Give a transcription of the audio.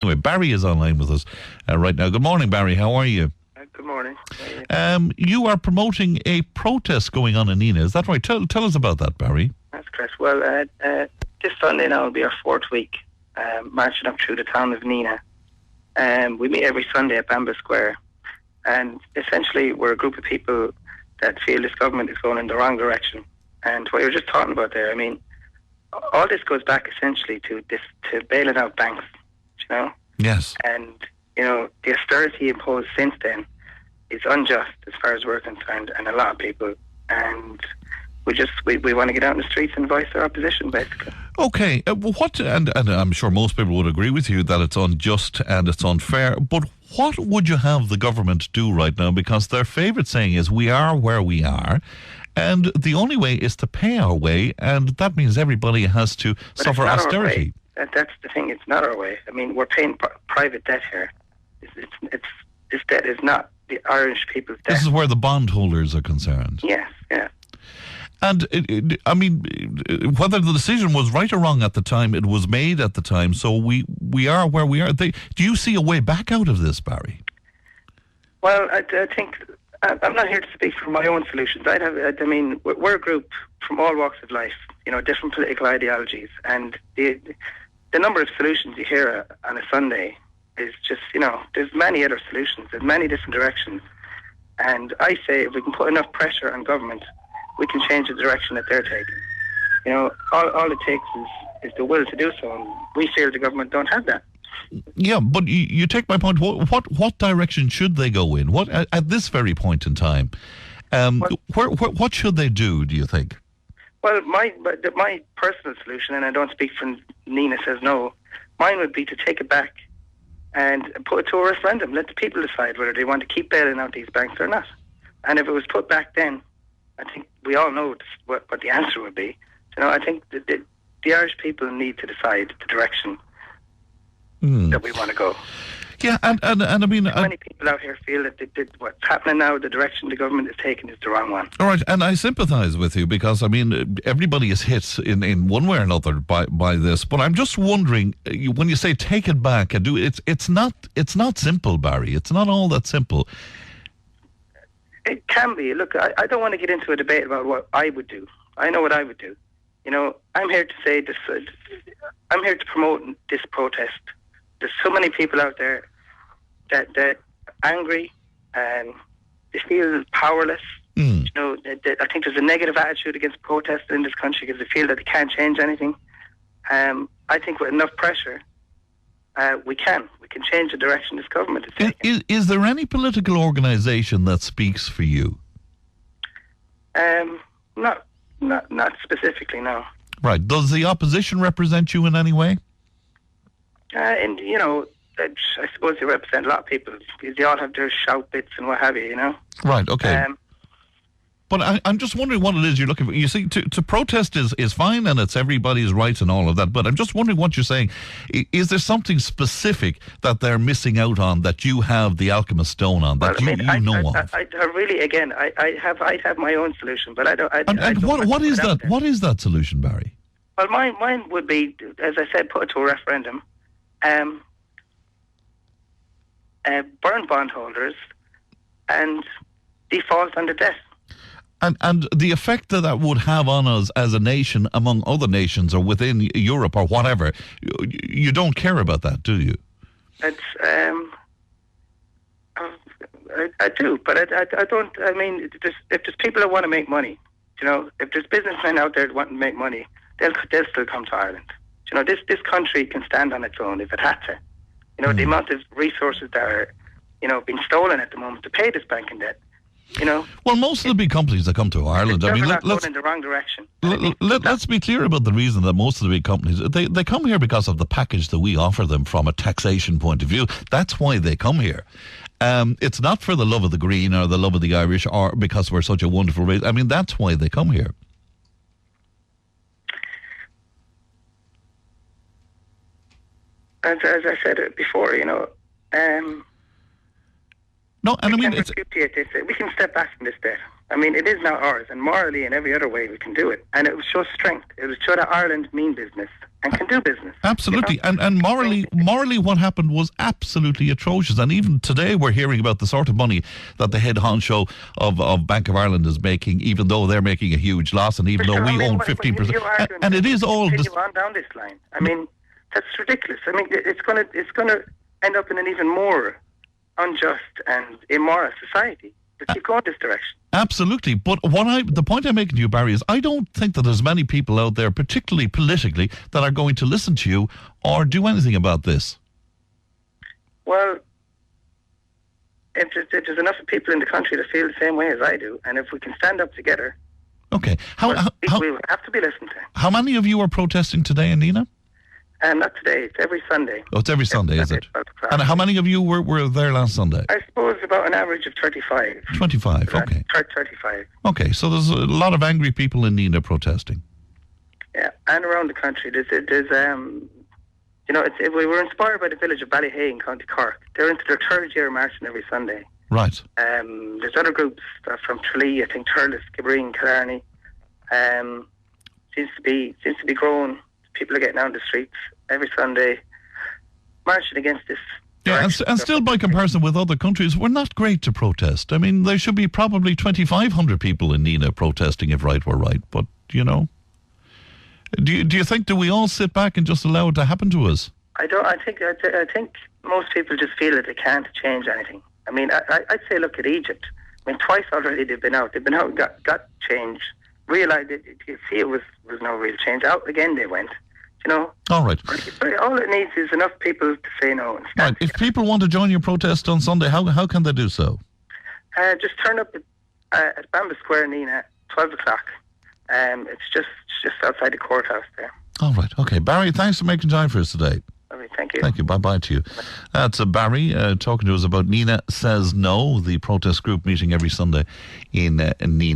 Anyway, Barry is online with us right now. Good morning, Barry. How are you? Good morning. You are promoting a protest going on in Nenagh. Is that right? Tell us about that, Barry. That's correct. Well, this Sunday now will be our fourth week marching up through the town of Nenagh. We meet every Sunday at Banba Square. And essentially, we're a group of people that feel this government is going in the wrong direction. And what you were just talking about there, I mean, all this goes back essentially to bailing out banks, you know? Yes. And, you know, the austerity imposed since then is unjust as far as we're concerned, and a lot of people. And we want to get out in the streets and voice our opposition, basically. Okay, and I'm sure most people would agree with you that it's unjust and it's unfair, but what would you have the government do right now? Because their favourite saying is, we are where we are, and the only way is to pay our way, and that means everybody has to suffer austerity. That's the thing, it's not our way. I mean, we're paying private debt here. This debt is not the Irish people's debt. This is where the bondholders are concerned. Yes, yeah. And, I mean, whether the decision was right or wrong at the time, it was made at the time, so we are where we are. Do you see a way back out of this, Barry? Well, I think, I'm not here to speak for my own solutions. I mean, we're a group from all walks of life, you know, different political ideologies, and the number of solutions you hear on a Sunday is just, you know, there's many other solutions, there's many different directions, and I say if we can put enough pressure on government, we can change the direction that they're taking. You know, all it takes is the will to do so, and we feel the government don't have that. Yeah, but you take my point. What direction should they go in? What at this very point in time? What should they do? Do you think? Well, my personal solution, and I don't speak for Nenagh says no, mine would be to take it back and put it to a referendum. Let the people decide whether they want to keep bailing out these banks or not. And if it was put back then, I think we all know what the answer would be. You know, I think the Irish people need to decide the direction that we want to go. Yeah, and I mean, many people out here feel that what's happening now, the direction the government is taking, is the wrong one. All right, and I sympathise with you because I mean everybody is hit in one way or another by this. But I'm just wondering, when you say take it back and do it's not simple, Barry. It's not all that simple. It can be. Look, I don't want to get into a debate about what I would do. I know what I would do. You know, I'm here to say this. I'm here to promote this protest. There's so many people out there that are angry and they feel powerless. You know, I think there's a negative attitude against protesting in this country because they feel that they can't change anything. I think with enough pressure, we can change the direction this government is taking. Is there any political organisation that speaks for you? Not specifically, no. Right. Does the opposition represent you in any way? And you know, I suppose they represent a lot of people because they all have their shout bits and what have you. You know. Right. Okay. But I'm just wondering what it is you're looking for. You see, to protest is fine and it's everybody's right and all of that, but I'm just wondering what you're saying. Is there something specific that they're missing out on that you have the alchemist stone on, that you know of? I really, again, I have my own solution, but I don't. What is that? What is that solution, Barry? Well, mine would be, as I said, put it to a referendum. Burn bondholders and default on the debt. And the effect that would have on us as a nation, among other nations or within Europe or whatever, you don't care about that, do you? It's I do, but I don't. I mean, if there's people that want to make money, you know, if there's businessmen out there that want to make money, they'll still come to Ireland. You know, this country can stand on its own if it had to. You know, the amount of resources that are, you know, being stolen at the moment to pay this banking debt. You know, well, most of the big companies that come to Ireland, I mean, let's going in the wrong direction. Let's be clear about the reason that most of the big companies they come here because of the package that we offer them from a taxation point of view. That's why they come here. It's not for the love of the green or the love of the Irish or because we're such a wonderful race. I mean, that's why they come here. As I said before, you know. No, and I mean, we can step back from this debt. I mean, it is now ours, and morally in every other way we can do it. And it will show strength. It will show that Ireland mean business and can do business. Absolutely. You know? And morally what happened was absolutely atrocious. And even today we're hearing about the sort of money that the head honcho of Bank of Ireland is making, even though they're making a huge loss and even though we own 15%. And it is all... Continue on down this line. I mean, that's ridiculous. I mean, it's going to end up in an even more unjust and immoral society. But keep going this direction. Absolutely. But the point I'm making to you, Barry, is I don't think that there's many people out there, particularly politically, that are going to listen to you or do anything about this. Well, if there's enough people in the country that feel the same way as I do, and if we can stand up together, okay, we'll have to be listened to. How many of you are protesting today in Nenagh? Not today. It's every Sunday. Oh, it's every Sunday, is it? And how many of you were there last Sunday? I suppose about an average of 35. 25, okay. 35. Okay, so there's a lot of angry people in Nenagh protesting. Yeah, and around the country. There's you know, we were inspired by the village of Ballyhea in County Cork. They're into their third year marching every Sunday. Right. There's other groups from Tralee, I think Turles, Kilbreen, Killarney. Seems to be growing. People are getting out on the streets every Sunday, marching against this. Yeah, and still by comparison with other countries, we're not great to protest. I mean, there should be probably 2,500 people in Nenagh protesting if right were right. But, you know, do you think, do we all sit back and just allow it to happen to us? I don't. I think most people just feel that they can't change anything. I mean, I'd say look at Egypt. I mean, twice already they've been out, got change, realised that it was no real change. Out again they went. You know, all right. All it needs is enough people to say no. Right. If people want to join your protest on Sunday, how can they do so? Just turn up at Banba Square in Nenagh, 12 o'clock. It's just outside the courthouse there. All right. Okay, Barry. Thanks for making time for us today. Okay, thank you. Thank you. Bye-bye to you. That's Barry talking to us about Nenagh Says No, the protest group meeting every Sunday in Nenagh.